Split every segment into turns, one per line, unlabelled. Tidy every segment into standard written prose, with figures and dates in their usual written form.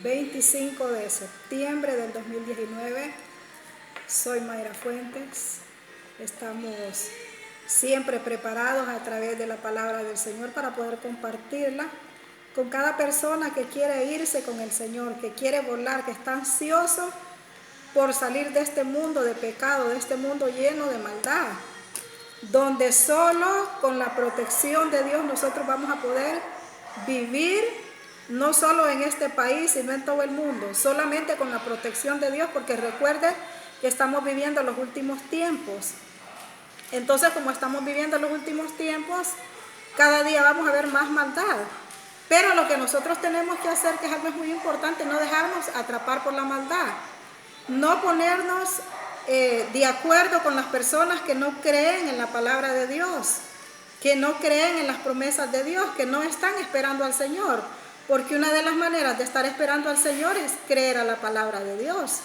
25 de septiembre del 2019. Soy Mayra Fuentes. Estamos siempre preparados a través de la palabra del Señor para poder compartirla con cada persona que quiere irse con el Señor, que quiere volar, que está ansioso por salir de este mundo de pecado, de este mundo lleno de maldad, donde solo con la protección de Dios nosotros vamos a poder vivir, no solo en este país, sino en todo el mundo, solamente con la protección de Dios, porque recuerden que estamos viviendo los últimos tiempos. Entonces, como estamos viviendo los últimos tiempos, cada día vamos a ver más maldad. Pero lo que nosotros tenemos que hacer, que es algo muy importante, no dejarnos atrapar por la maldad. No ponernos de acuerdo con las personas que no creen en la palabra de Dios, que no creen en las promesas de Dios, que no están esperando al Señor. Porque una de las maneras de estar esperando al Señor es creer a la palabra de Dios.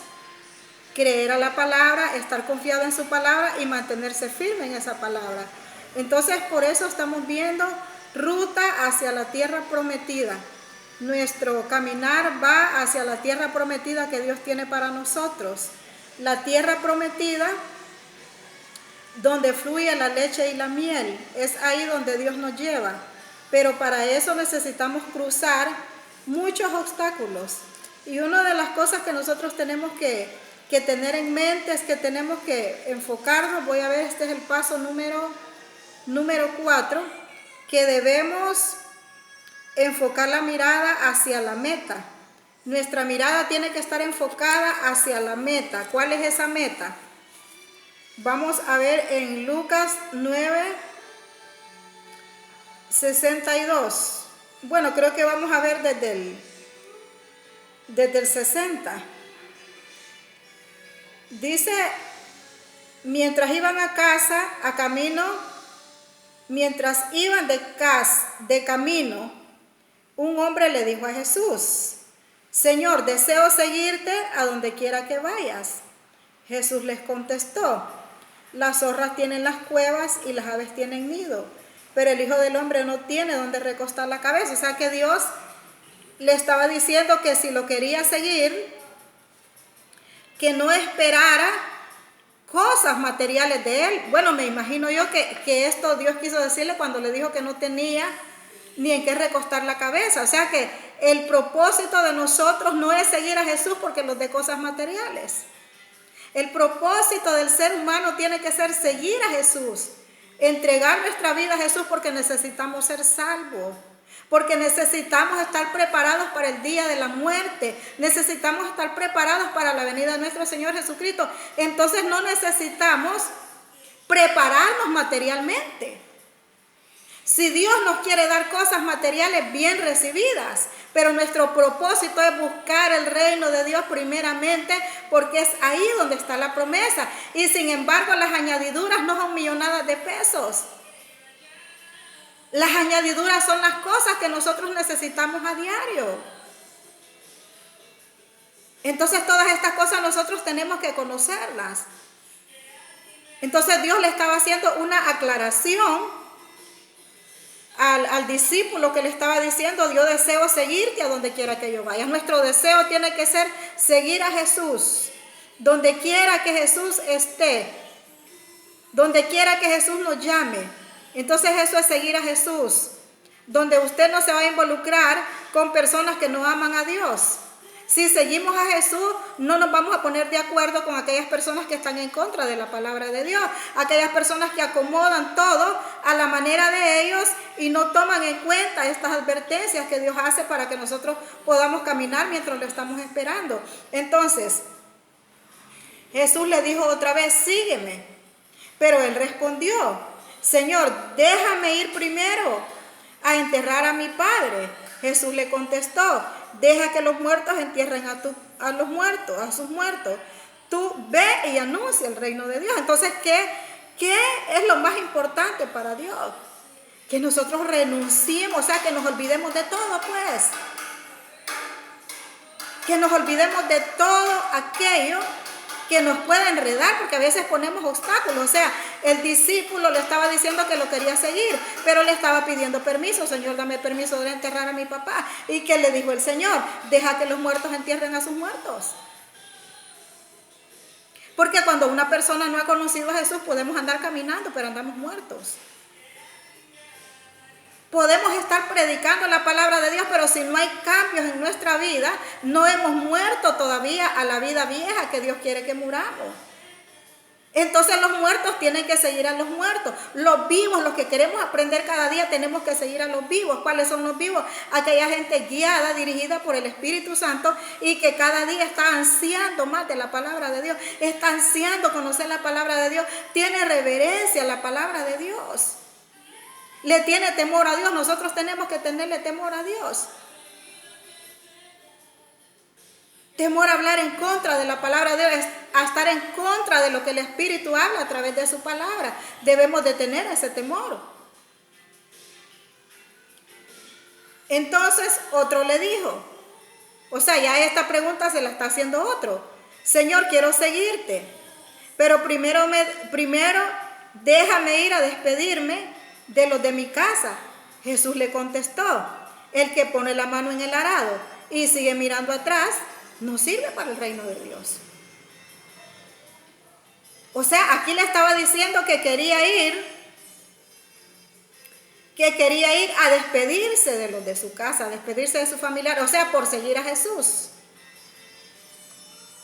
Creer a la palabra, estar confiado en su palabra y mantenerse firme en esa palabra. Entonces, por eso estamos viendo ruta hacia la tierra prometida. Nuestro caminar va hacia la tierra prometida que Dios tiene para nosotros. La tierra prometida donde fluye la leche y la miel. Es ahí donde Dios nos lleva. Pero para eso necesitamos cruzar muchos obstáculos. Y una de las cosas que nosotros tenemos que tener en mente es que tenemos que enfocarnos. Voy a ver, este es el paso número 4, que debemos enfocar la mirada hacia la meta. Nuestra mirada tiene que estar enfocada hacia la meta. ¿Cuál es esa meta? Vamos a ver en Lucas 9:62. Bueno, creo que vamos a ver desde el 60. Dice, mientras iban de camino, un hombre le dijo a Jesús: Señor, deseo seguirte a donde quiera que vayas. Jesús les contestó: las zorras tienen las cuevas y las aves tienen nido, pero el Hijo del Hombre no tiene donde recostar la cabeza. O sea que Dios le estaba diciendo que si lo quería seguir, que no esperara cosas materiales de él. Bueno, me imagino yo que esto Dios quiso decirle cuando le dijo que no tenía ni en qué recostar la cabeza. O sea que el propósito de nosotros no es seguir a Jesús porque nos dé cosas materiales. El propósito del ser humano tiene que ser seguir a Jesús, entregar nuestra vida a Jesús, porque necesitamos ser salvos, porque necesitamos estar preparados para el día de la muerte, necesitamos estar preparados para la venida de nuestro Señor Jesucristo. Entonces no necesitamos prepararnos materialmente. Si Dios nos quiere dar cosas materiales bien recibidas, pero nuestro propósito es buscar el reino de Dios primeramente, porque es ahí donde está la promesa. Y sin embargo, las añadiduras no son millonadas de pesos. Las añadiduras son las cosas que nosotros necesitamos a diario. Entonces todas estas cosas nosotros tenemos que conocerlas. Entonces Dios le estaba haciendo una aclaración al discípulo, que le estaba diciendo: yo deseo seguirte a donde quiera que yo vaya. Nuestro deseo tiene que ser seguir a Jesús, donde quiera que Jesús esté, donde quiera que Jesús nos llame. Entonces eso es seguir a Jesús, donde usted no se va a involucrar con personas que no aman a Dios. Si seguimos a Jesús, no nos vamos a poner de acuerdo con aquellas personas que están en contra de la palabra de Dios, aquellas personas que acomodan todo a la manera de ellos y no toman en cuenta estas advertencias que Dios hace para que nosotros podamos caminar mientras lo estamos esperando. Entonces, Jesús le dijo otra vez: sígueme. Pero él respondió: Señor, déjame ir primero a enterrar a mi padre. Jesús le contestó: deja que los muertos entierren a los muertos, a sus muertos. Tú ve y anuncia el reino de Dios. Entonces, ¿qué es lo más importante para Dios? Que nosotros renunciemos, o sea, que nos olvidemos de todo, pues. Que nos olvidemos de todo aquello que nos pueda enredar, porque a veces ponemos obstáculos. O sea, el discípulo le estaba diciendo que lo quería seguir, pero le estaba pidiendo permiso. Señor, dame permiso de enterrar a mi papá. ¿Y qué le dijo el Señor? Deja que los muertos entierren a sus muertos. Porque cuando una persona no ha conocido a Jesús, podemos andar caminando, pero andamos muertos. Podemos estar predicando la palabra de Dios, pero si no hay cambios en nuestra vida, no hemos muerto todavía a la vida vieja que Dios quiere que muramos. Entonces los muertos tienen que seguir a los muertos. Los vivos, los que queremos aprender cada día, tenemos que seguir a los vivos. ¿Cuáles son los vivos? Aquella gente guiada, dirigida por el Espíritu Santo y que cada día está ansiando más de la palabra de Dios. Está ansiando conocer la palabra de Dios. Tiene reverencia a la palabra de Dios. Le tiene temor a Dios. Nosotros tenemos que tenerle temor a Dios. Temor a hablar en contra de la palabra de Dios, a estar en contra de lo que el Espíritu habla a través de su palabra. Debemos de tener ese temor. Entonces otro le dijo, o sea, ya esta pregunta se la está haciendo otro. Señor, quiero seguirte, pero primero déjame ir a despedirme de los de mi casa. Jesús le contestó, el que pone la mano en el arado y sigue mirando atrás, no sirve para el reino de Dios. O sea, aquí le estaba diciendo que quería ir a despedirse de los de su casa, a despedirse de su familiar, o sea, por seguir a Jesús.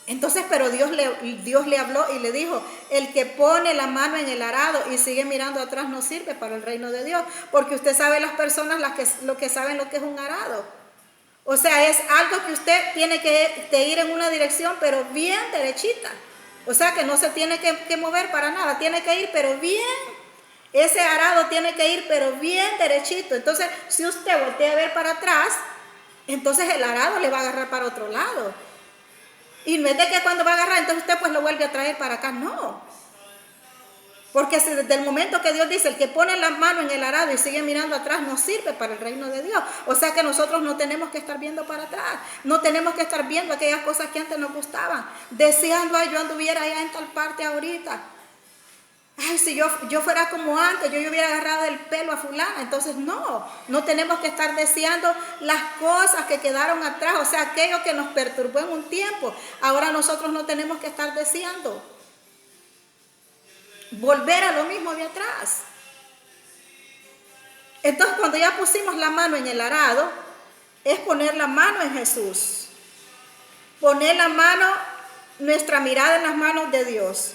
Entonces, pero Dios le habló y le dijo, el que pone la mano en el arado y sigue mirando atrás no sirve para el reino de Dios, porque usted sabe las personas lo que saben lo que es un arado. O sea, es algo que usted tiene que ir en una dirección, pero bien derechita. O sea, que no se tiene que mover para nada, tiene que ir, pero bien. Ese arado tiene que ir, pero bien derechito. Entonces, si usted voltea a ver para atrás, entonces el arado le va a agarrar para otro lado. Y no es de que cuando va a agarrar, entonces usted pues lo vuelve a traer para acá, no. Porque si desde el momento que Dios dice, el que pone la mano en el arado y sigue mirando atrás, no sirve para el reino de Dios. O sea que nosotros no tenemos que estar viendo para atrás. No tenemos que estar viendo aquellas cosas que antes nos gustaban. Deseando, ay, yo anduviera allá en tal parte ahorita. Ay, si yo fuera como antes, yo hubiera agarrado el pelo a fulana. Entonces no tenemos que estar deseando las cosas que quedaron atrás. O sea, aquello que nos perturbó en un tiempo. Ahora nosotros no tenemos que estar deseando volver a lo mismo de atrás. Entonces, cuando ya pusimos la mano en el arado, es poner la mano en Jesús. Poner la mano, nuestra mirada en las manos de Dios.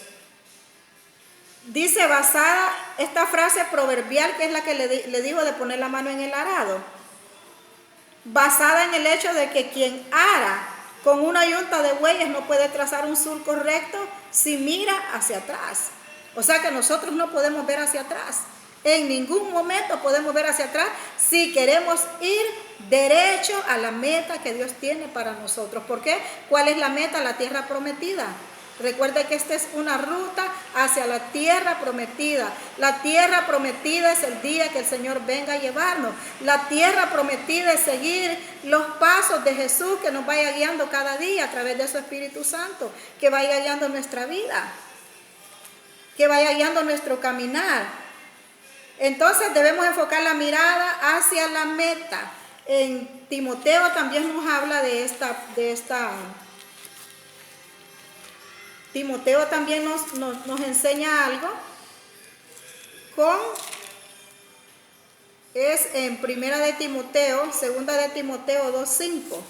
Dice basada esta frase proverbial, que es la que le digo de poner la mano en el arado. Basada en el hecho de que quien ara con una yunta de bueyes no puede trazar un surco recto si mira hacia atrás. O sea que nosotros no podemos ver hacia atrás. En ningún momento podemos ver hacia atrás si queremos ir derecho a la meta que Dios tiene para nosotros. ¿Por qué? ¿Cuál es la meta? La tierra prometida. Recuerde que esta es una ruta hacia la tierra prometida. La tierra prometida es el día que el Señor venga a llevarnos. La tierra prometida es seguir los pasos de Jesús, que nos vaya guiando cada día a través de su Espíritu Santo, que vaya guiando nuestra vida, que vaya guiando nuestro caminar. Entonces debemos enfocar la mirada hacia la meta. En Timoteo también nos habla de esta Timoteo también nos enseña algo. Es en primera de Timoteo, segunda de Timoteo 2:5.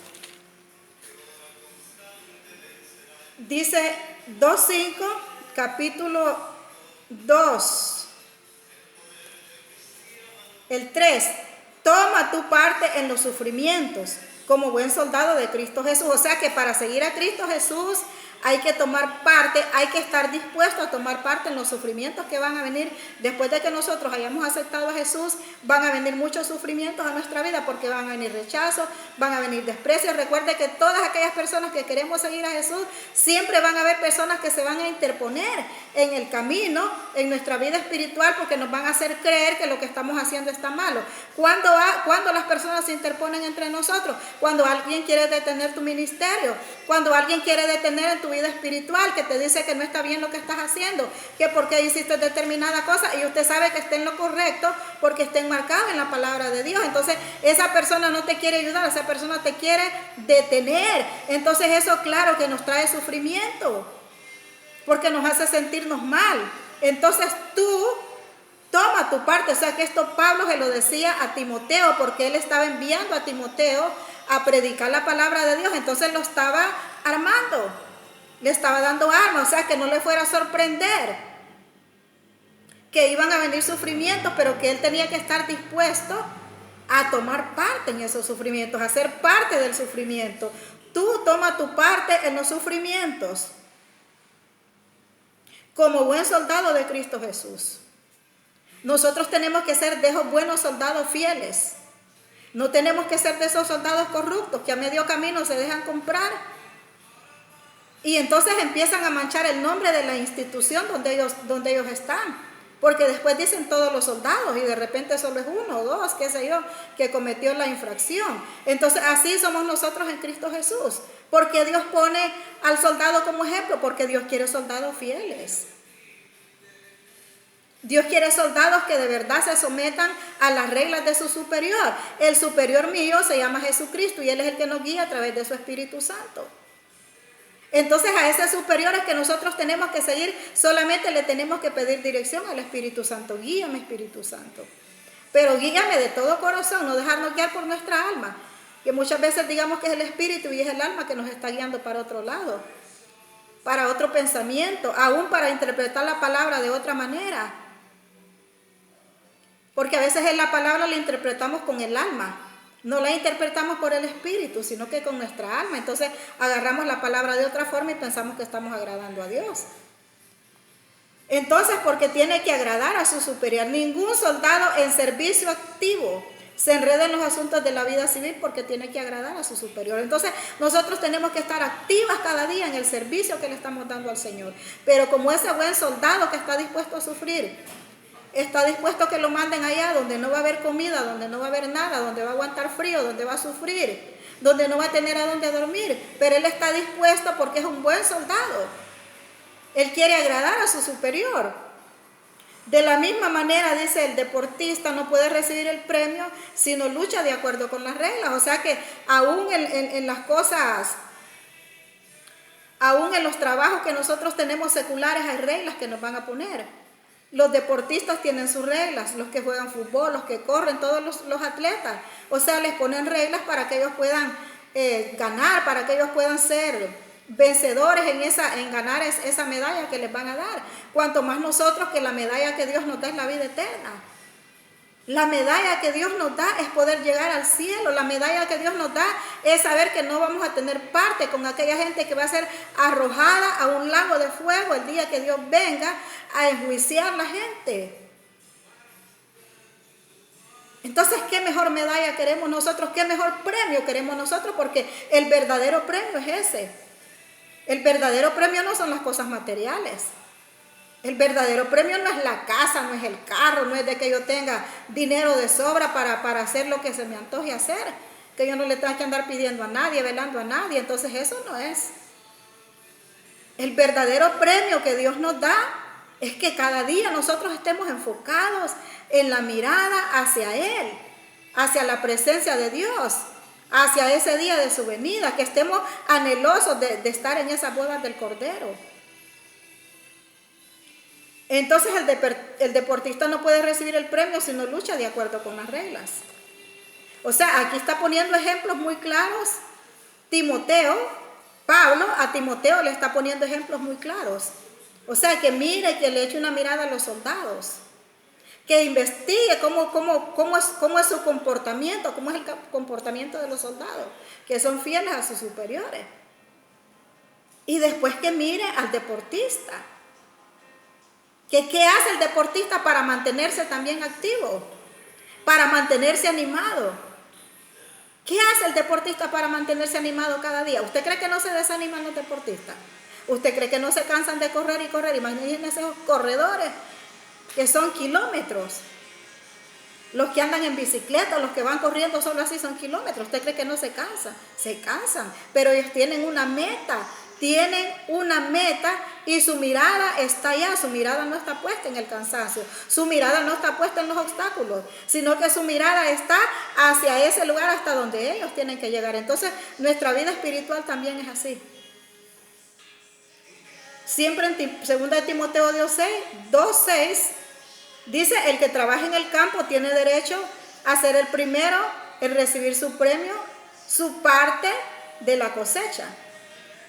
Dice 2:5, capítulo 2. El 3. Toma tu parte en los sufrimientos como buen soldado de Cristo Jesús. O sea que para seguir a Cristo Jesús hay que tomar parte, hay que estar dispuesto a tomar parte en los sufrimientos que van a venir. Después de que nosotros hayamos aceptado a Jesús, van a venir muchos sufrimientos a nuestra vida, porque van a venir rechazos, van a venir desprecios. Recuerde que todas aquellas personas que queremos seguir a Jesús, siempre van a haber personas que se van a interponer en el camino, en nuestra vida espiritual, porque nos van a hacer creer que lo que estamos haciendo está malo. Cuando las personas se interponen entre nosotros, cuando alguien quiere detener tu ministerio, cuando alguien quiere detener en tu vida espiritual, que te dice que no está bien lo que estás haciendo, que porque hiciste determinada cosa y usted sabe que está en lo correcto porque está enmarcado en la palabra de Dios. Entonces esa persona no te quiere ayudar, esa persona te quiere detener. Entonces eso claro que nos trae sufrimiento porque nos hace sentirnos mal. Entonces tú toma tu parte. O sea que esto Pablo se lo decía a Timoteo porque él estaba enviando a Timoteo a predicar la palabra de Dios. Entonces lo estaba armando, le estaba dando armas, o sea que no le fuera a sorprender que iban a venir sufrimientos, pero que él tenía que estar dispuesto a tomar parte en esos sufrimientos, a ser parte del sufrimiento. Tú toma tu parte en los sufrimientos como buen soldado de Cristo Jesús. Nosotros tenemos que ser de esos buenos soldados fieles. No tenemos que ser de esos soldados corruptos que a medio camino se dejan comprar y entonces empiezan a manchar el nombre de la institución donde ellos están. Porque después dicen todos los soldados y de repente solo es uno o dos, qué sé yo, que cometió la infracción. Entonces así somos nosotros en Cristo Jesús. Porque Dios pone al soldado como ejemplo, porque Dios quiere soldados fieles. Dios quiere soldados que de verdad se sometan a las reglas de su superior. El superior mío se llama Jesucristo y Él es el que nos guía a través de su Espíritu Santo. Entonces a ese superior es que nosotros tenemos que seguir, solamente le tenemos que pedir dirección al Espíritu Santo. Guíame, Espíritu Santo. Pero guíame de todo corazón, no dejarnos guiar por nuestra alma. Que muchas veces digamos que es el Espíritu y es el alma que nos está guiando para otro lado, para otro pensamiento, aún para interpretar la palabra de otra manera. Porque a veces en la palabra la interpretamos con el alma, no la interpretamos por el espíritu, sino que con nuestra alma. Entonces agarramos la palabra de otra forma y pensamos que estamos agradando a Dios. Entonces, porque tiene que agradar a su superior. Ningún soldado en servicio activo se enreda en los asuntos de la vida civil porque tiene que agradar a su superior. Entonces nosotros tenemos que estar activas cada día en el servicio que le estamos dando al Señor. Pero como ese buen soldado que está dispuesto a sufrir, está dispuesto a que lo manden allá donde no va a haber comida, donde no va a haber nada, donde va a aguantar frío, donde va a sufrir, donde no va a tener a dónde dormir. Pero él está dispuesto porque es un buen soldado. Él quiere agradar a su superior. De la misma manera, dice, el deportista no puede recibir el premio si no lucha de acuerdo con las reglas. O sea que aún en las cosas, aún en los trabajos que nosotros tenemos seculares hay reglas que nos van a poner. Los deportistas tienen sus reglas, los que juegan fútbol, los que corren, todos los atletas. O sea, les ponen reglas para que ellos puedan ganar, para que ellos puedan ser vencedores en ganar esa medalla que les van a dar. Cuanto más nosotros, que la medalla que Dios nos da es la vida eterna. La medalla que Dios nos da es poder llegar al cielo. La medalla que Dios nos da es saber que no vamos a tener parte con aquella gente que va a ser arrojada a un lago de fuego el día que Dios venga a enjuiciar a la gente. Entonces, ¿qué mejor medalla queremos nosotros? ¿Qué mejor premio queremos nosotros? Porque el verdadero premio es ese. El verdadero premio no son las cosas materiales. El verdadero premio no es la casa, no es el carro, no es de que yo tenga dinero de sobra para hacer lo que se me antoje hacer, que yo no le tenga que andar pidiendo a nadie, velando a nadie. Entonces eso no es. El verdadero premio que Dios nos da es que cada día nosotros estemos enfocados en la mirada hacia Él, hacia la presencia de Dios, hacia ese día de su venida, que estemos anhelosos de estar en esas bodas del Cordero. Entonces el deportista no puede recibir el premio si no lucha de acuerdo con las reglas. O sea, aquí está poniendo ejemplos muy claros. Pablo a Timoteo le está poniendo ejemplos muy claros. O sea, que mire, que le eche una mirada a los soldados. Que investigue cómo es su comportamiento, cómo es el comportamiento de los soldados, que son fieles a sus superiores. Y después que mire al deportista. ¿Qué hace el deportista para mantenerse también activo? Para mantenerse animado. ¿Qué hace el deportista para mantenerse animado cada día? ¿Usted cree que no se desaniman los deportistas? ¿Usted cree que no se cansan de correr y correr? Imagínense esos corredores que son kilómetros. Los que andan en bicicleta, los que van corriendo solo así son kilómetros. ¿Usted cree que no se cansan? Se cansan, pero ellos tienen una meta. Tienen una meta y su mirada está allá. Su mirada no está puesta en el cansancio. Su mirada no está puesta en los obstáculos, sino que su mirada está hacia ese lugar hasta donde ellos tienen que llegar. Entonces, nuestra vida espiritual también es así. Siempre en 2 Timoteo 2:6 dice, el que trabaja en el campo tiene derecho a ser el primero en recibir su premio, su parte de la cosecha.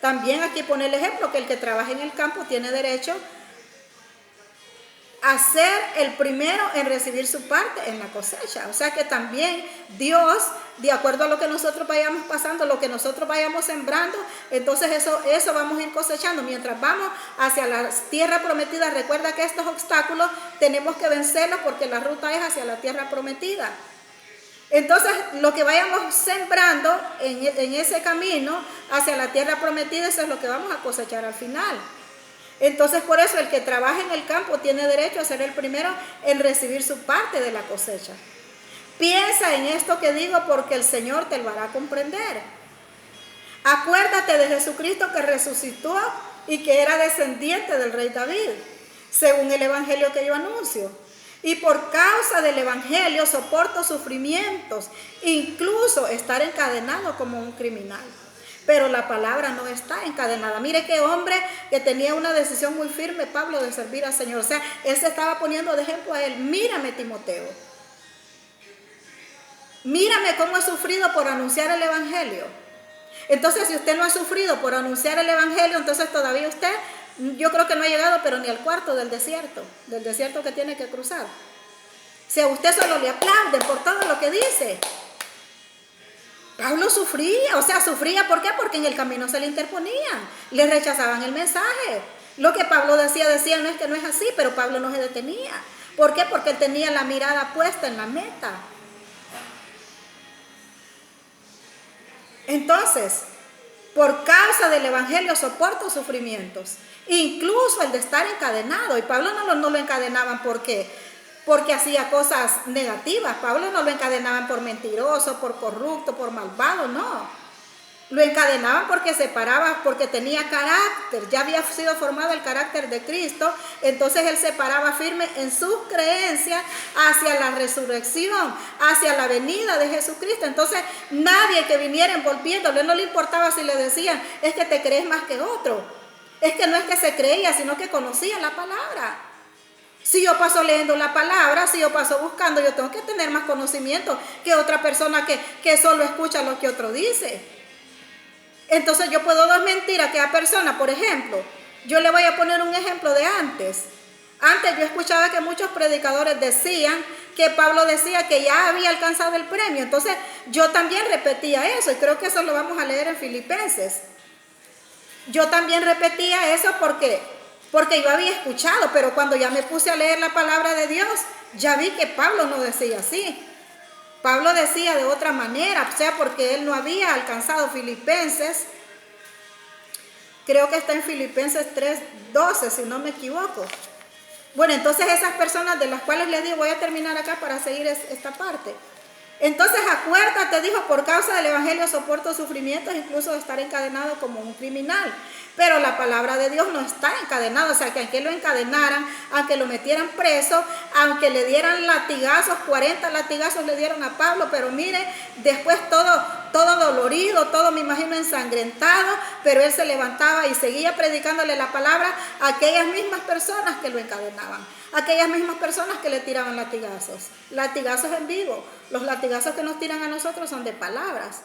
También aquí pone el ejemplo que el que trabaja en el campo tiene derecho a ser el primero en recibir su parte en la cosecha. O sea que también Dios, de acuerdo a lo que nosotros vayamos pasando, lo que nosotros vayamos sembrando, entonces eso vamos a ir cosechando. Mientras vamos hacia la tierra prometida, recuerda que estos obstáculos tenemos que vencerlos porque la ruta es hacia la tierra prometida. Entonces, lo que vayamos sembrando en ese camino hacia la tierra prometida, eso es lo que vamos a cosechar al final. Entonces, por eso el que trabaja en el campo tiene derecho a ser el primero en recibir su parte de la cosecha. Piensa en esto que digo porque el Señor te lo hará comprender. Acuérdate de Jesucristo que resucitó y que era descendiente del rey David, según el evangelio que yo anuncio. Y por causa del evangelio soporto sufrimientos, incluso estar encadenado como un criminal. Pero la palabra no está encadenada. Mire qué hombre que tenía una decisión muy firme, Pablo, de servir al Señor. O sea, él se estaba poniendo de ejemplo a él. Mírame, Timoteo. Mírame cómo he sufrido por anunciar el evangelio. Entonces, si usted no ha sufrido por anunciar el evangelio, entonces todavía usted, yo creo que no ha llegado, pero ni al cuarto del desierto que tiene que cruzar. Si a usted solo le aplauden por todo lo que dice. Pablo sufría, sufría, ¿por qué? Porque en el camino se le interponían, le rechazaban el mensaje. Lo que Pablo decía no es que no es así, pero Pablo no se detenía. ¿Por qué? Porque él tenía la mirada puesta en la meta. Entonces, por causa del evangelio soporto sufrimientos, incluso el de estar encadenado. Y Pablo no lo encadenaban porque hacía cosas negativas. Pablo no lo encadenaban por mentiroso, por corrupto, por malvado, no. Lo encadenaban porque se paraba, porque tenía carácter. Ya había sido formado el carácter de Cristo. Entonces él se paraba firme en sus creencias hacia la resurrección, hacia la venida de Jesucristo. Entonces nadie que viniera envolviéndole, no le importaba si le decían, es que te crees más que otro. Es que no es que se creía, sino que conocía la palabra. Si yo paso leyendo la palabra, si yo paso buscando, yo tengo que tener más conocimiento que otra persona que solo escucha lo que otro dice. Entonces yo puedo desmentir a aquella persona. Por ejemplo, yo le voy a poner un ejemplo de antes. Antes yo escuchaba que muchos predicadores decían que Pablo decía que ya había alcanzado el premio. Entonces yo también repetía eso, y creo que eso lo vamos a leer en Filipenses. Yo también repetía eso porque yo había escuchado, pero cuando ya me puse a leer la palabra de Dios, ya vi que Pablo no decía así. Pablo decía de otra manera, o sea, porque él no había alcanzado Filipenses. Creo que está en Filipenses 3:12, si no me equivoco. Bueno, entonces esas personas de las cuales les digo, voy a terminar acá para seguir esta parte. Entonces acuérdate, dijo, por causa del evangelio soporto sufrimientos, incluso de estar encadenado como un criminal. Pero la palabra de Dios no está encadenada, o sea, que aunque lo encadenaran, aunque lo metieran preso, aunque le dieran latigazos, 40 latigazos le dieron a Pablo, pero mire, después todo dolorido, todo me imagino ensangrentado, pero él se levantaba y seguía predicándole la palabra a aquellas mismas personas que lo encadenaban, aquellas mismas personas que le tiraban latigazos en vivo. Los latigazos que nos tiran a nosotros son de palabras.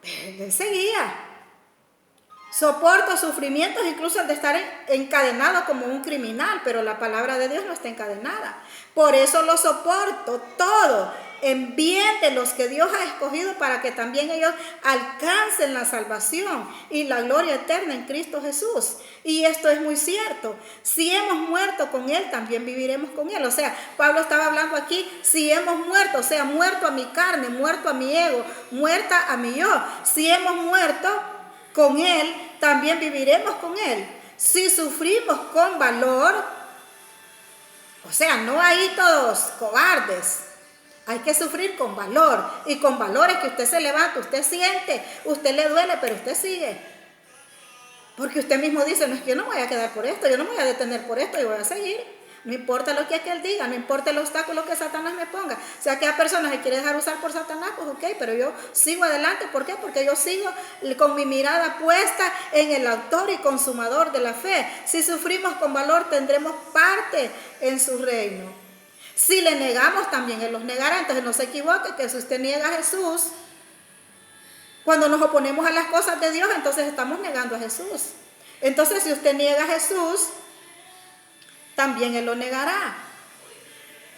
Él seguía. Soporto sufrimientos, incluso el de estar encadenado como un criminal, pero la palabra de Dios no está encadenada. Por eso lo soporto todo en bien de los que Dios ha escogido para que también ellos alcancen la salvación y la gloria eterna en Cristo Jesús. Y esto es muy cierto. Si hemos muerto con Él, también viviremos con Él. O sea, Pablo estaba hablando aquí, si hemos muerto, o sea, muerto a mi carne, muerto a mi ego, muerta a mi yo. Si hemos muerto con Él, también viviremos con Él. Si sufrimos con valor, O sea, no hay todos cobardes. Hay que sufrir con valor. Y con valor es que usted se levanta, usted siente, usted le duele, pero usted sigue. Porque usted mismo dice, no es que yo no me voy a quedar por esto, yo no me voy a detener por esto, yo voy a seguir. No importa lo que aquel diga, no importa el obstáculo que Satanás me ponga. O sea, que hay personas que quieren dejar usar por Satanás, pues ok, pero yo sigo adelante. ¿Por qué? Porque yo sigo con mi mirada puesta en el autor y consumador de la fe. Si sufrimos con valor, tendremos parte en su reino. Si le negamos, también Él los negará. Entonces no se equivoque, que si usted niega a Jesús, cuando nos oponemos a las cosas de Dios, entonces estamos negando a Jesús. Entonces, si usted niega a Jesús, también Él lo negará.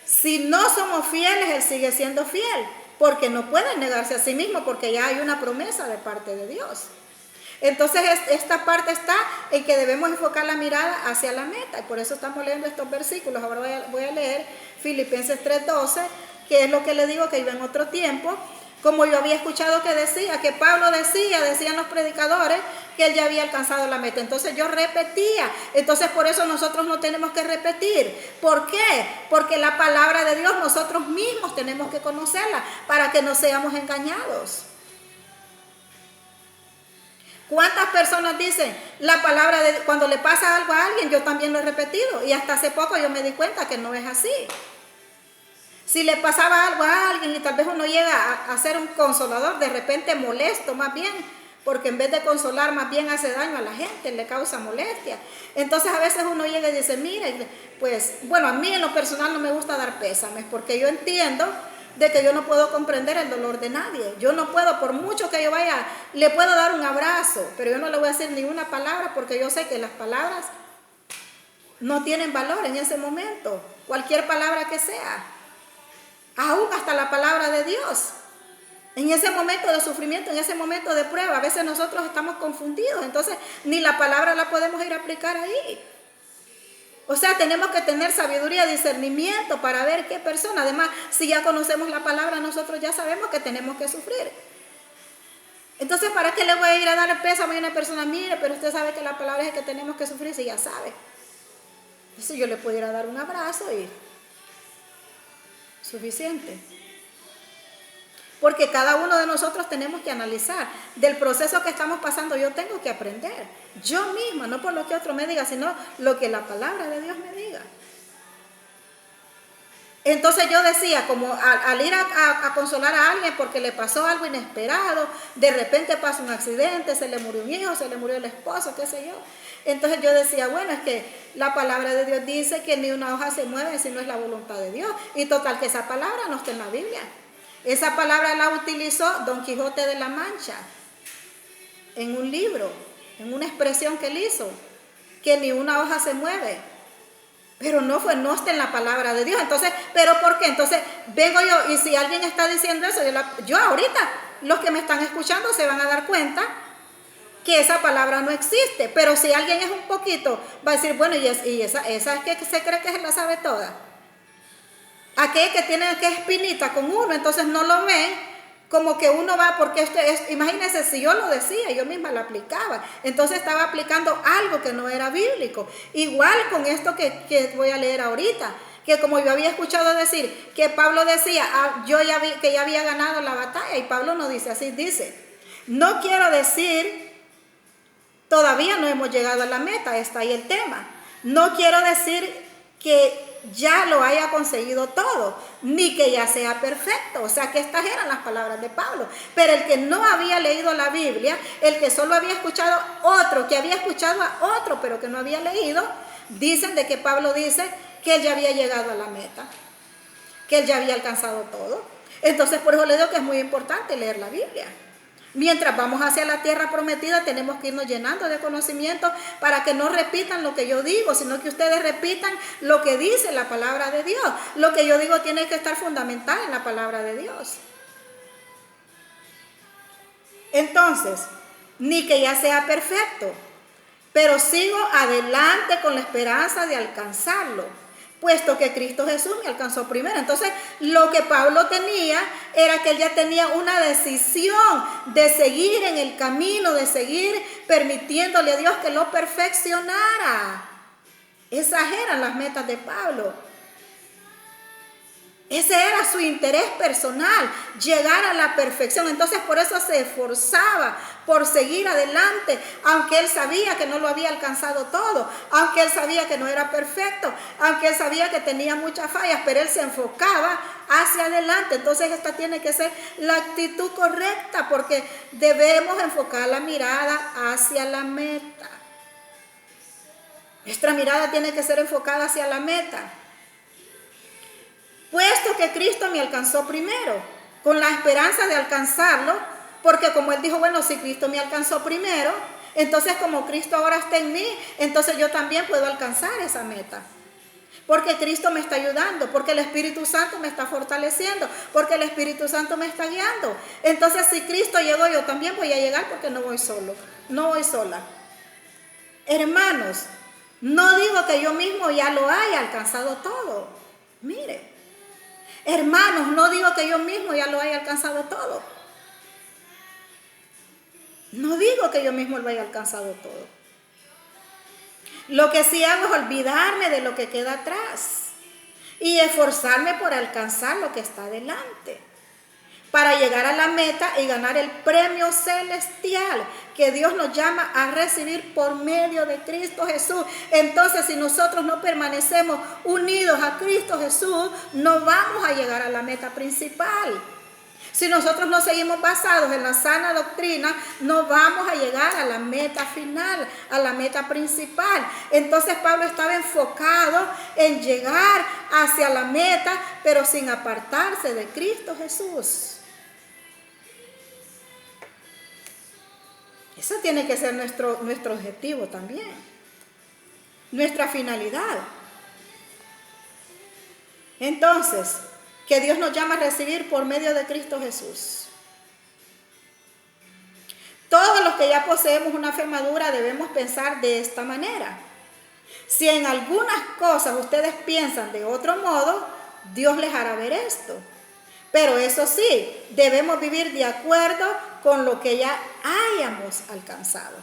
Si no somos fieles, Él sigue siendo fiel, porque no puede negarse a sí mismo, porque ya hay una promesa de parte de Dios. Entonces, esta parte está en que debemos enfocar la mirada hacia la meta, y por eso estamos leyendo estos versículos. Ahora voy a leer Filipenses 3:12, que es lo que le digo que iba en otro tiempo. Como yo había escuchado que decía, que Pablo decían los predicadores, que él ya había alcanzado la meta. Entonces yo repetía. Entonces por eso nosotros no tenemos que repetir. ¿Por qué? Porque la palabra de Dios nosotros mismos tenemos que conocerla para que no seamos engañados. ¿Cuántas personas dicen la palabra de cuando le pasa algo a alguien? Yo también lo he repetido. Y hasta hace poco yo me di cuenta que no es así. Si le pasaba algo a alguien y tal vez uno llega a ser un consolador, de repente molesto más bien, porque en vez de consolar más bien hace daño a la gente, le causa molestia. Entonces a veces uno llega y dice, mire, pues bueno, a mí en lo personal no me gusta dar pésames, porque yo entiendo de que yo no puedo comprender el dolor de nadie. Yo no puedo, por mucho que yo vaya, le puedo dar un abrazo, pero yo no le voy a decir ni una palabra, porque yo sé que las palabras no tienen valor en ese momento, cualquier palabra que sea. Aún hasta la palabra de Dios. En ese momento de sufrimiento, en ese momento de prueba, a veces nosotros estamos confundidos. Entonces, ni la palabra la podemos ir a aplicar ahí. O sea, tenemos que tener sabiduría, discernimiento para ver qué persona. Además, si ya conocemos la palabra, nosotros ya sabemos que tenemos que sufrir. Entonces, ¿para qué le voy a ir a dar el pésame a una persona? Mire, pero usted sabe que la palabra es que tenemos que sufrir, si ya sabe. Entonces, yo le pudiera dar un abrazo y suficiente. Porque cada uno de nosotros tenemos que analizar del proceso que estamos pasando. Yo tengo que aprender yo misma, no por lo que otro me diga, sino lo que la palabra de Dios me diga. Entonces yo decía, como al ir a consolar a alguien porque le pasó algo inesperado, de repente pasa un accidente, se le murió un hijo, se le murió el esposo, qué sé yo. Entonces yo decía, bueno, es que la palabra de Dios dice que ni una hoja se mueve si no es la voluntad de Dios. Y total que esa palabra no está en la Biblia. Esa palabra la utilizó Don Quijote de la Mancha en un libro, en una expresión que él hizo, que ni una hoja se mueve. Pero no está en la palabra de Dios. Entonces, ¿pero por qué? Entonces, vengo yo y si alguien está diciendo eso, yo ahorita, los que me están escuchando se van a dar cuenta que esa palabra no existe. Pero si alguien es un poquito, va a decir, bueno, y esa es que se cree que se la sabe toda. Aquel que tiene que espinita con uno, entonces no lo ven como que uno va, porque imagínense, si yo lo decía, yo misma lo aplicaba, entonces estaba aplicando algo que no era bíblico. Igual con esto que voy a leer ahorita, que como yo había escuchado decir, que Pablo decía, que ya había ganado la batalla, y Pablo no dice así, dice, no quiero decir, todavía no hemos llegado a la meta, está ahí el tema, no quiero decir que ya lo haya conseguido todo, ni que ya sea perfecto. O sea que estas eran las palabras de Pablo. Pero el que no había leído la Biblia, el que solo había escuchado otro, que había escuchado a otro, pero que no había leído, dicen de que Pablo dice que él ya había llegado a la meta, que él ya había alcanzado todo. Entonces por eso le digo que es muy importante leer la Biblia. Mientras vamos hacia la tierra prometida, tenemos que irnos llenando de conocimiento para que no repitan lo que yo digo, sino que ustedes repitan lo que dice la palabra de Dios. Lo que yo digo tiene que estar fundamentado en la palabra de Dios. Entonces, ni que ya sea perfecto, pero sigo adelante con la esperanza de alcanzarlo, puesto que Cristo Jesús me alcanzó primero. Entonces, lo que Pablo tenía era que él ya tenía una decisión de seguir en el camino, de seguir permitiéndole a Dios que lo perfeccionara. Esas eran las metas de Pablo. Ese era su interés personal, llegar a la perfección. Entonces por eso se esforzaba por seguir adelante, aunque él sabía que no lo había alcanzado todo, aunque él sabía que no era perfecto, aunque él sabía que tenía muchas fallas, pero él se enfocaba hacia adelante. Entonces esta tiene que ser la actitud correcta, porque debemos enfocar la mirada hacia la meta. Nuestra mirada tiene que ser enfocada hacia la meta. Puesto que Cristo me alcanzó primero, con la esperanza de alcanzarlo, porque como él dijo, bueno, si Cristo me alcanzó primero, entonces como Cristo ahora está en mí, entonces yo también puedo alcanzar esa meta. Porque Cristo me está ayudando, porque el Espíritu Santo me está fortaleciendo, porque el Espíritu Santo me está guiando. Entonces si Cristo llegó, yo también voy a llegar, porque no voy solo, no voy sola. Hermanos, no digo que yo mismo ya lo haya alcanzado todo. Mire. Hermanos, no digo que yo mismo ya lo haya alcanzado todo. No digo que yo mismo lo haya alcanzado todo. Lo que sí hago es olvidarme de lo que queda atrás y esforzarme por alcanzar lo que está delante, para llegar a la meta y ganar el premio celestial que Dios nos llama a recibir por medio de Cristo Jesús. Entonces, si nosotros no permanecemos unidos a Cristo Jesús, no vamos a llegar a la meta principal. Si nosotros no seguimos basados en la sana doctrina, no vamos a llegar a la meta final, a la meta principal. Entonces Pablo estaba enfocado en llegar hacia la meta, pero sin apartarse de Cristo Jesús. Eso tiene que ser nuestro objetivo también, nuestra finalidad. Entonces, que Dios nos llama a recibir por medio de Cristo Jesús. Todos los que ya poseemos una fe madura debemos pensar de esta manera. Si en algunas cosas ustedes piensan de otro modo, Dios les hará ver esto. Pero eso sí, debemos vivir de acuerdo con lo que ya hayamos alcanzado.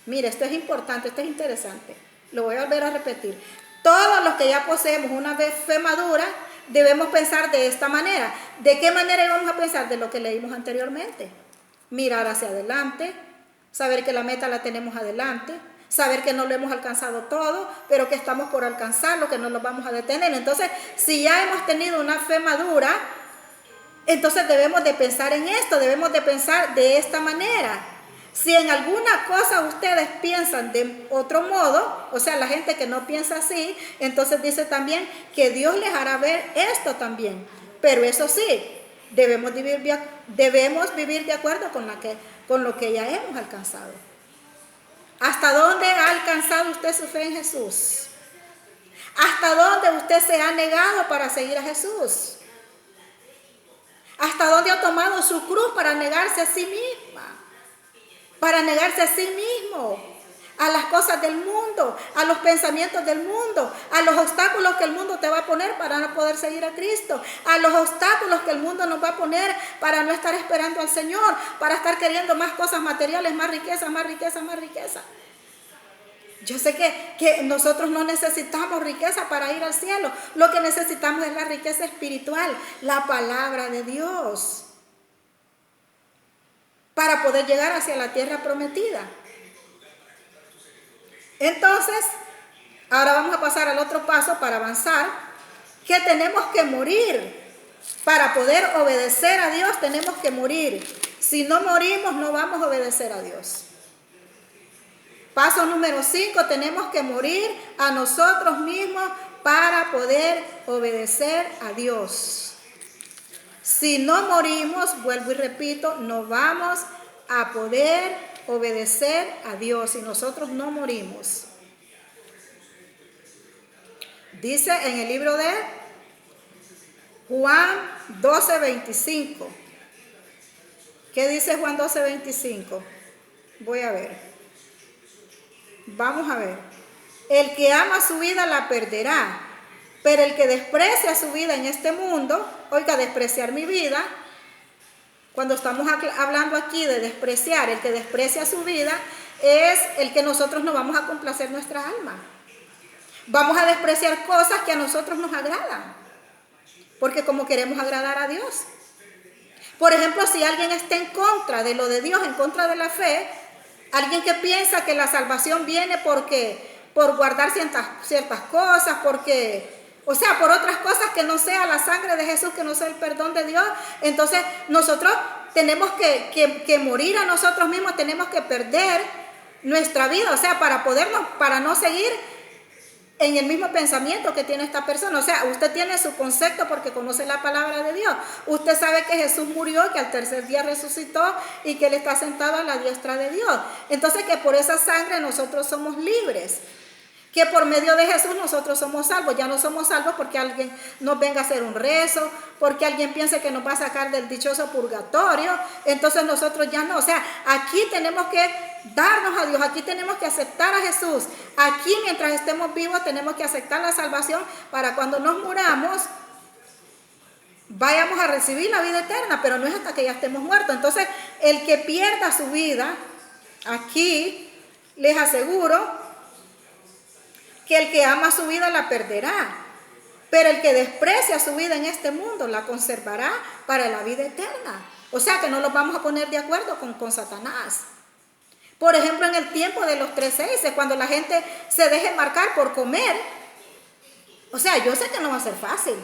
Mire, esto es importante, esto es interesante. Lo voy a volver a repetir. Todos los que ya poseemos una fe madura, debemos pensar de esta manera. ¿De qué manera íbamos a pensar? De lo que leímos anteriormente. Mirar hacia adelante, saber que la meta la tenemos adelante, saber que no lo hemos alcanzado todo, pero que estamos por alcanzarlo, que no nos vamos a detener. Entonces, si ya hemos tenido una fe madura, entonces debemos de pensar en esto, debemos de pensar de esta manera. Si en alguna cosa ustedes piensan de otro modo, o sea, la gente que no piensa así, entonces dice también que Dios les hará ver esto también. Pero eso sí, debemos vivir de acuerdo con lo que ya hemos alcanzado. ¿Hasta dónde ha alcanzado usted su fe en Jesús? ¿Hasta dónde usted se ha negado para seguir a Jesús? ¿Hasta dónde ha tomado su cruz para negarse a sí misma? Para negarse a sí mismo, a las cosas del mundo, a los pensamientos del mundo, a los obstáculos que el mundo te va a poner para no poder seguir a Cristo, a los obstáculos que el mundo nos va a poner para no estar esperando al Señor, para estar queriendo más cosas materiales, más riqueza, más riqueza, más riqueza. Yo sé que nosotros no necesitamos riqueza para ir al cielo. Lo que necesitamos es la riqueza espiritual, la palabra de Dios, para poder llegar hacia la tierra prometida. Entonces, ahora vamos a pasar al otro paso para avanzar, que tenemos que morir. Para poder obedecer a Dios tenemos que morir. Si no morimos, no vamos a obedecer a Dios. Paso número 5, tenemos que morir a nosotros mismos para poder obedecer a Dios. Si no morimos, vuelvo y repito, no vamos a poder obedecer a Dios si nosotros no morimos. Dice en el libro de Juan 12:25. ¿Qué dice Juan 12:25? Voy a ver. Vamos a ver. El que ama su vida la perderá, pero el que desprecia su vida en este mundo, oiga, despreciar mi vida, cuando estamos hablando aquí de despreciar, el que desprecia su vida es el que nosotros no vamos a complacer nuestra alma. Vamos a despreciar cosas que a nosotros nos agradan. porque como queremos agradar a Dios. Por ejemplo, si alguien está en contra de lo de Dios, en contra de la fe, alguien que piensa que la salvación viene por guardar ciertas cosas, por otras cosas que no sea la sangre de Jesús, que no sea el perdón de Dios, entonces nosotros tenemos que morir a nosotros mismos, tenemos que perder nuestra vida, para no seguir en el mismo pensamiento que tiene esta persona. O sea, usted tiene su concepto porque conoce la palabra de Dios. Usted sabe que Jesús murió, que al tercer día resucitó y que Él está sentado a la diestra de Dios. Entonces, que por esa sangre nosotros somos libres. Que por medio de Jesús nosotros somos salvos. Ya no somos salvos porque alguien nos venga a hacer un rezo, porque alguien piense que nos va a sacar del dichoso purgatorio. Entonces nosotros ya no. O sea, aquí tenemos que darnos a Dios, aquí tenemos que aceptar a Jesús. Aquí mientras estemos vivos tenemos que aceptar la salvación para cuando nos muramos vayamos a recibir la vida eterna, pero no es hasta que ya estemos muertos. Entonces, el que pierda su vida, aquí les aseguro que el que ama su vida la perderá, pero el que desprecia su vida en este mundo la conservará para la vida eterna. O sea que no los vamos a poner de acuerdo con Satanás. Por ejemplo, en el tiempo de los 3:6, cuando la gente se deje marcar por comer, o sea, yo sé que no va a ser fácil.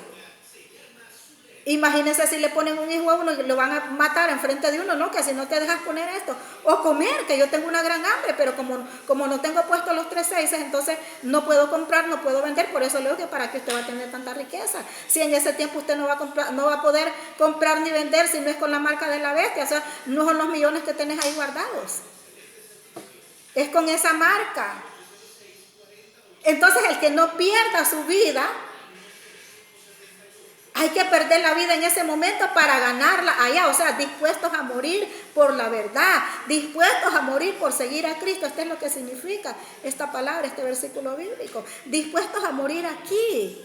Imagínense si le ponen un hijo a uno y lo van a matar enfrente de uno, ¿no? Que si no te dejas poner esto. O comer, que yo tengo una gran hambre, pero como no tengo puesto los 3:6, entonces no puedo comprar, no puedo vender. Por eso le digo que para qué usted va a tener tanta riqueza. Si en ese tiempo usted no va a poder comprar ni vender si no es con la marca de la bestia. O sea, no son los millones que tenés ahí guardados. Es con esa marca. Entonces el que no pierda su vida, hay que perder la vida en ese momento para ganarla allá. O sea, dispuestos a morir por la verdad, dispuestos a morir por seguir a Cristo. Esto es lo que significa esta palabra, este versículo bíblico. Dispuestos a morir aquí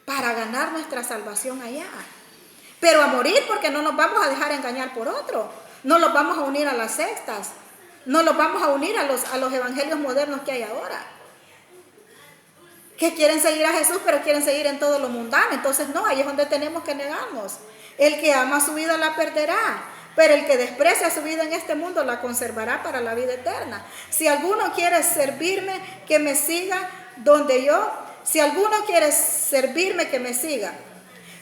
para ganar nuestra salvación allá. Pero a morir porque no nos vamos a dejar engañar por otro. No los vamos a unir a las sectas. No los vamos a unir a los evangelios modernos que hay ahora, que quieren seguir a Jesús, pero quieren seguir en todo lo mundano. Entonces no, ahí es donde tenemos que negarnos. El que ama su vida la perderá, pero el que desprecia su vida en este mundo la conservará para la vida eterna. Si alguno quiere servirme, que me siga donde yo. Si alguno quiere servirme, que me siga.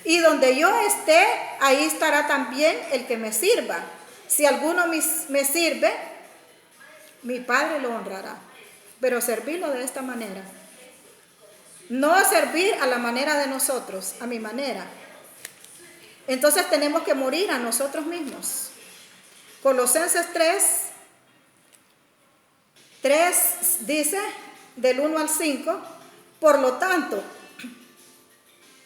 Y donde yo esté, ahí estará también el que me sirva. Si alguno me sirve, mi Padre lo honrará. Pero servirlo de esta manera. No servir a la manera de nosotros, a mi manera. Entonces tenemos que morir a nosotros mismos. Colosenses 3 dice, del 1 al 5, por lo tanto,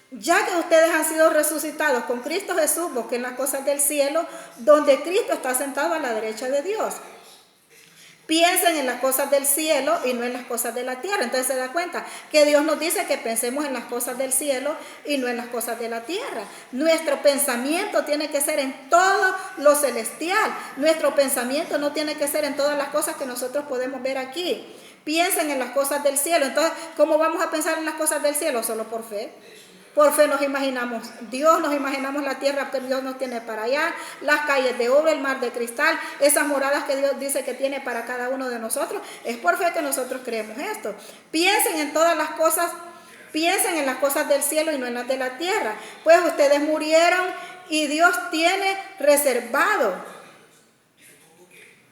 ya que ustedes han sido resucitados con Cristo Jesús, busquen las cosas del cielo, donde Cristo está sentado a la derecha de Dios. Piensen en las cosas del cielo y no en las cosas de la tierra. Entonces se da cuenta que Dios nos dice que pensemos en las cosas del cielo y no en las cosas de la tierra. Nuestro pensamiento tiene que ser en todo lo celestial. Nuestro pensamiento no tiene que ser en todas las cosas que nosotros podemos ver aquí. Piensen en las cosas del cielo. Entonces, ¿cómo vamos a pensar en las cosas del cielo? Solo por fe. Por fe nos imaginamos Dios, nos imaginamos la tierra que Dios nos tiene para allá, las calles de oro, el mar de cristal, esas moradas que Dios dice que tiene para cada uno de nosotros. Es por fe que nosotros creemos esto. Piensen en todas las cosas, piensen en las cosas del cielo y no en las de la tierra. Pues ustedes murieron y Dios tiene reservado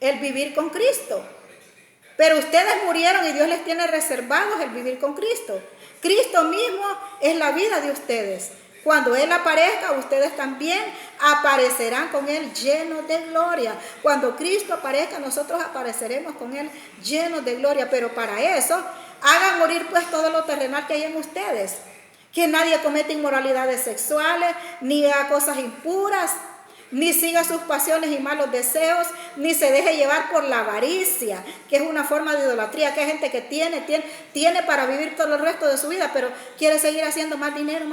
el vivir con Cristo. Pero ustedes murieron y Dios les tiene reservados el vivir con Cristo. Cristo mismo es la vida de ustedes. Cuando Él aparezca, ustedes también aparecerán con Él llenos de gloria. Cuando Cristo aparezca, nosotros apareceremos con Él llenos de gloria. Pero para eso, hagan morir pues todo lo terrenal que hay en ustedes. Que nadie cometa inmoralidades sexuales, ni haga cosas impuras, ni siga sus pasiones y malos deseos, ni se deje llevar por la avaricia, que es una forma de idolatría, que hay gente que tiene para vivir todo el resto de su vida, pero quiere seguir haciendo más dinero,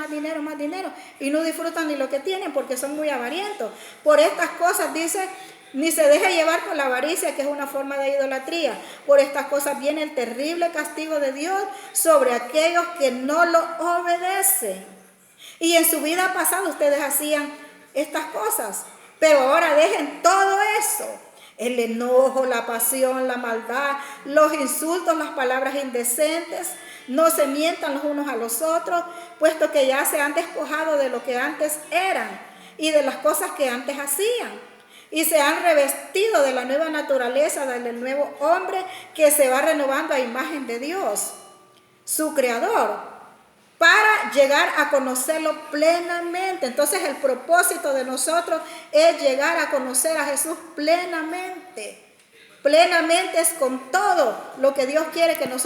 y no disfrutan ni lo que tienen porque son muy avarientos. Por estas cosas dice, ni se deje llevar por la avaricia, que es una forma de idolatría. Por estas cosas viene el terrible castigo de Dios sobre aquellos que no lo obedecen. Y en su vida pasada ustedes hacían estas cosas. Pero ahora dejen todo eso. El enojo, la pasión, la maldad, los insultos, las palabras indecentes. No se mientan los unos a los otros, puesto que ya se han despojado de lo que antes eran y de las cosas que antes hacían. Y se han revestido de la nueva naturaleza, del nuevo hombre que se va renovando a imagen de Dios, su creador, para llegar a conocerlo plenamente. Entonces el propósito de nosotros es llegar a conocer a Jesús plenamente. Plenamente es con todo lo que Dios quiere que nosotros